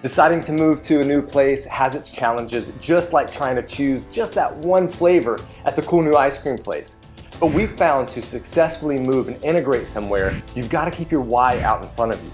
Deciding to move to a new place has its challenges, just like trying to choose just that one flavor at the cool new ice cream place. But we've found to successfully move and integrate somewhere, you've got to keep your why out in front of you.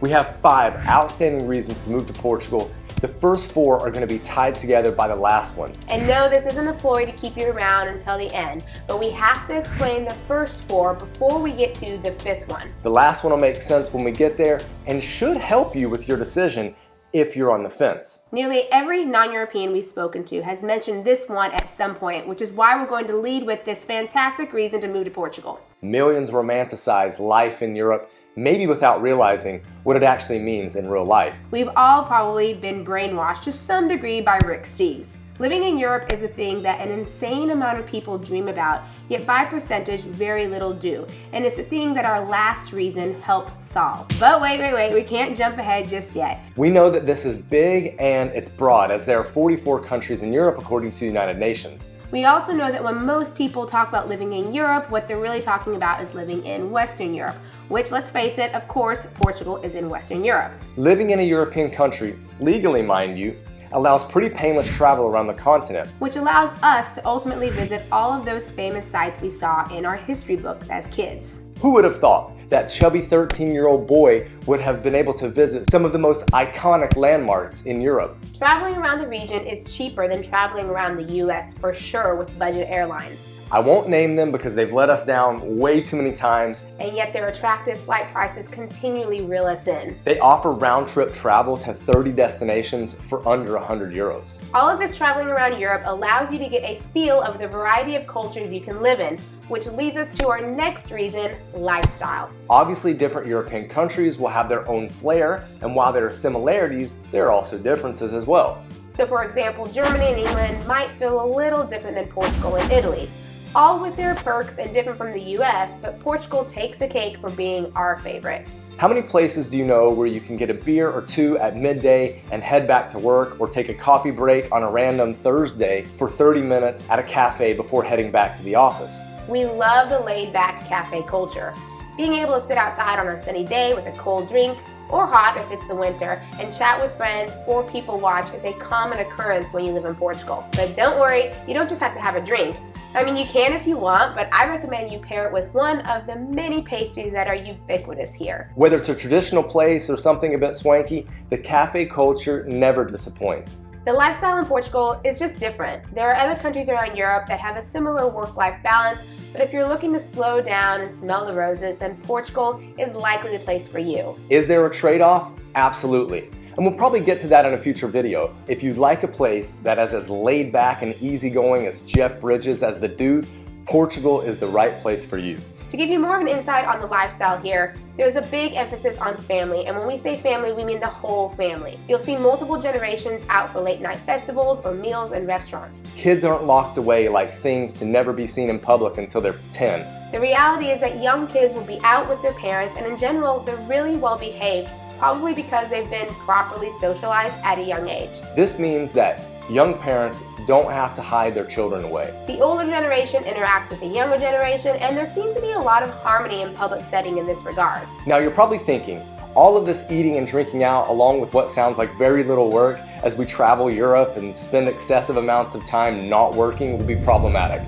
We have 5 outstanding reasons to move to Portugal. The first 4 are going to be tied together by the last one. And no, this isn't a ploy to keep you around until the end, but we have to explain the first 4 before we get to the 5th one. The last one will make sense when we get there and should help you with your decision if you're on the fence. Nearly every non-European we've spoken to has mentioned this one at some point, which is why we're going to lead with this fantastic reason to move to Portugal. Millions romanticize life in Europe, maybe without realizing what it actually means in real life. We've all probably been brainwashed to some degree by Rick Steves. Living in Europe is a thing that an insane amount of people dream about, yet by percentage, very little do. And it's a thing that our last reason helps solve. But wait, we can't jump ahead just yet. We know that this is big and it's broad, as there are 44 countries in Europe according to the United Nations. We also know that when most people talk about living in Europe, what they're really talking about is living in Western Europe, which, let's face it, of course, Portugal is in Western Europe. Living in a European country, legally mind you, allows pretty painless travel around the continent, which allows us to ultimately visit all of those famous sites we saw in our history books as kids. Who would have thought that chubby 13-year-old boy would have been able to visit some of the most iconic landmarks in Europe? Traveling around the region is cheaper than traveling around the US for sure with budget airlines. I won't name them because they've let us down way too many times. And yet their attractive flight prices continually reel us in. They offer round-trip travel to 30 destinations for under 100 euros. All of this traveling around Europe allows you to get a feel of the variety of cultures you can live in, which leads us to our next reason, lifestyle. Obviously, different European countries will have their own flair, and while there are similarities, there are also differences as well. So for example, Germany and England might feel a little different than Portugal and Italy, all with their perks and different from the US, but Portugal takes the cake for being our favorite. How many places do you know where you can get a beer or 2 at midday and head back to work, or take a coffee break on a random Thursday for 30 minutes at a cafe before heading back to the office? We love the laid-back cafe culture. Being able to sit outside on a sunny day with a cold drink, or hot if it's the winter, and chat with friends or people watch is a common occurrence when you live in Portugal. But don't worry, you don't just have to have a drink. I mean, you can if you want, but I recommend you pair it with one of the many pastries that are ubiquitous here. Whether it's a traditional place or something a bit swanky, the cafe culture never disappoints. The lifestyle in Portugal is just different. There are other countries around Europe that have a similar work-life balance, but if you're looking to slow down and smell the roses, then Portugal is likely the place for you. Is there a trade-off? Absolutely. And we'll probably get to that in a future video. If you'd like a place that is as laid back and easygoing as Jeff Bridges as the dude, Portugal is the right place for you. To give you more of an insight on the lifestyle here, there's a big emphasis on family, and when we say family, we mean the whole family. You'll see multiple generations out for late night festivals or meals in restaurants. Kids aren't locked away like things to never be seen in public until they're 10. The reality is that young kids will be out with their parents, and in general, they're really well behaved, probably because they've been properly socialized at a young age. This means that young parents don't have to hide their children away. The older generation interacts with the younger generation, and there seems to be a lot of harmony in public setting in this regard. Now you're probably thinking, all of this eating and drinking out, along with what sounds like very little work as we travel Europe and spend excessive amounts of time not working, will be problematic.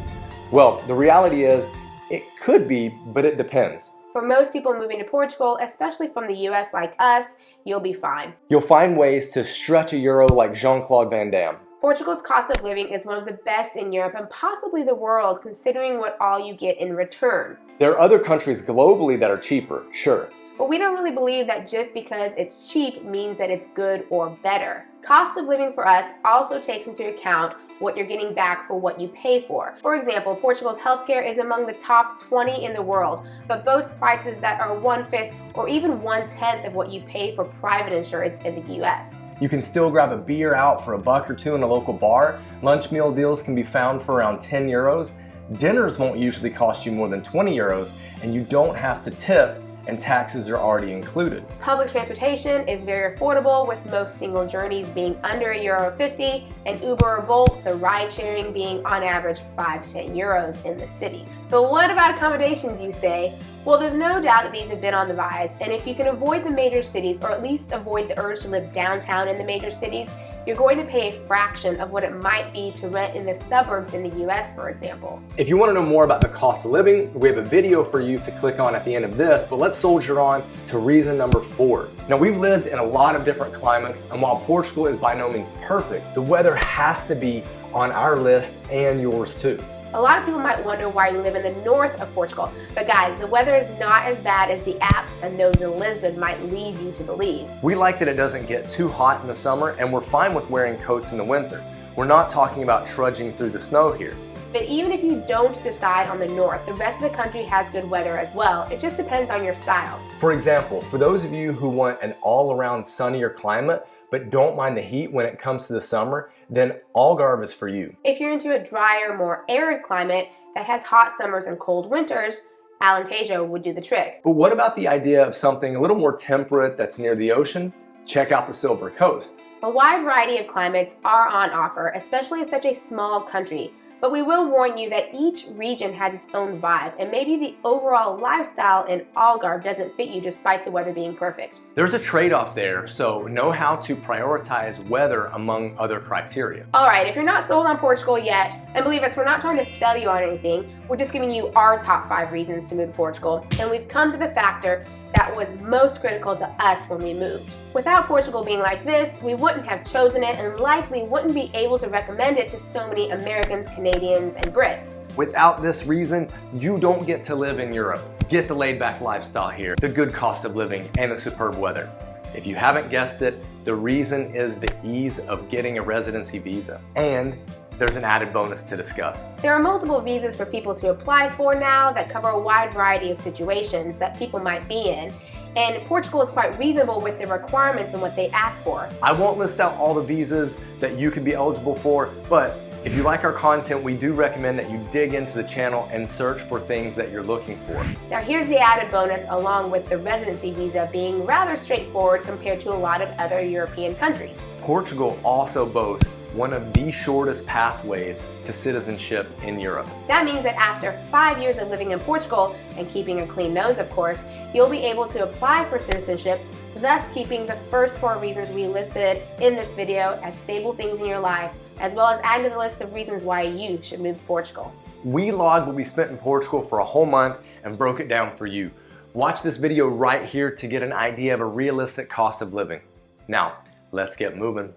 Well, the reality is, it could be, but it depends. For most people moving to Portugal, especially from the US like us, you'll be fine. You'll find ways to stretch a euro like Jean-Claude Van Damme. Portugal's cost of living is one of the best in Europe and possibly the world, considering what all you get in return. There are other countries globally that are cheaper, sure. But we don't really believe that just because it's cheap means that it's good or better. Cost of living for us also takes into account what you're getting back for what you pay for. For example, Portugal's healthcare is among the top 20 in the world, but boasts prices that are 1/5 or even 1/10 of what you pay for private insurance in the US. You can still grab a beer out for $1 or $2 in a local bar. Lunch meal deals can be found for around 10 euros. Dinners won't usually cost you more than 20 euros, and you don't have to tip, and taxes are already included. Public transportation is very affordable, with most single journeys being under €1.50 and Uber or Bolt, so ride sharing being on average 5 to 10 euros in the cities. But what about accommodations, you say? Well, there's no doubt that these have been on the rise, and if you can avoid the major cities, or at least avoid the urge to live downtown in the major cities, you're going to pay a fraction of what it might be to rent in the suburbs in the US, for example. If you want to know more about the cost of living, we have a video for you to click on at the end of this, but let's soldier on to reason number 4. Now, we've lived in a lot of different climates, and while Portugal is by no means perfect, the weather has to be on our list and yours too. A lot of people might wonder why we live in the north of Portugal, but guys, the weather is not as bad as the apps and those in Lisbon might lead you to believe. We like that it doesn't get too hot in the summer, and we're fine with wearing coats in the winter. We're not talking about trudging through the snow here. But even if you don't decide on the north, the rest of the country has good weather as well. It just depends on your style. For example, for those of you who want an all-around sunnier climate, but don't mind the heat when it comes to the summer, then Algarve is for you. If you're into a drier, more arid climate that has hot summers and cold winters, Alentejo would do the trick. But what about the idea of something a little more temperate that's near the ocean? Check out the Silver Coast. A wide variety of climates are on offer, especially in such a small country. But we will warn you that each region has its own vibe, and maybe the overall lifestyle in Algarve doesn't fit you despite the weather being perfect. There's a trade-off there, so know how to prioritize weather among other criteria. Alright, if you're not sold on Portugal yet, and believe us, we're not trying to sell you on anything, we're just giving you our top 5 reasons to move to Portugal, and we've come to the factor that was most critical to us when we moved. Without Portugal being like this, we wouldn't have chosen it and likely wouldn't be able to recommend it to so many Americans, Canadians, and Brits. Without this reason, you don't get to live in Europe, get the laid-back lifestyle here, the good cost of living, and the superb weather. If you haven't guessed it, the reason is the ease of getting a residency visa. And there's an added bonus to discuss. There are multiple visas for people to apply for now that cover a wide variety of situations that people might be in. And Portugal is quite reasonable with the requirements and what they ask for. I won't list out all the visas that you can be eligible for, but if you like our content, we do recommend that you dig into the channel and search for things that you're looking for. Now here's the added bonus along with the residency visa being rather straightforward compared to a lot of other European countries. Portugal also boasts one of the shortest pathways to citizenship in Europe. That means that after 5 years of living in Portugal, and keeping a clean nose of course, you'll be able to apply for citizenship, thus keeping the first 4 reasons we listed in this video as stable things in your life, as well as adding to the list of reasons why you should move to Portugal. We logged what we spent in Portugal for a whole month and broke it down for you. Watch this video right here to get an idea of a realistic cost of living. Now, let's get moving.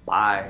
Bye.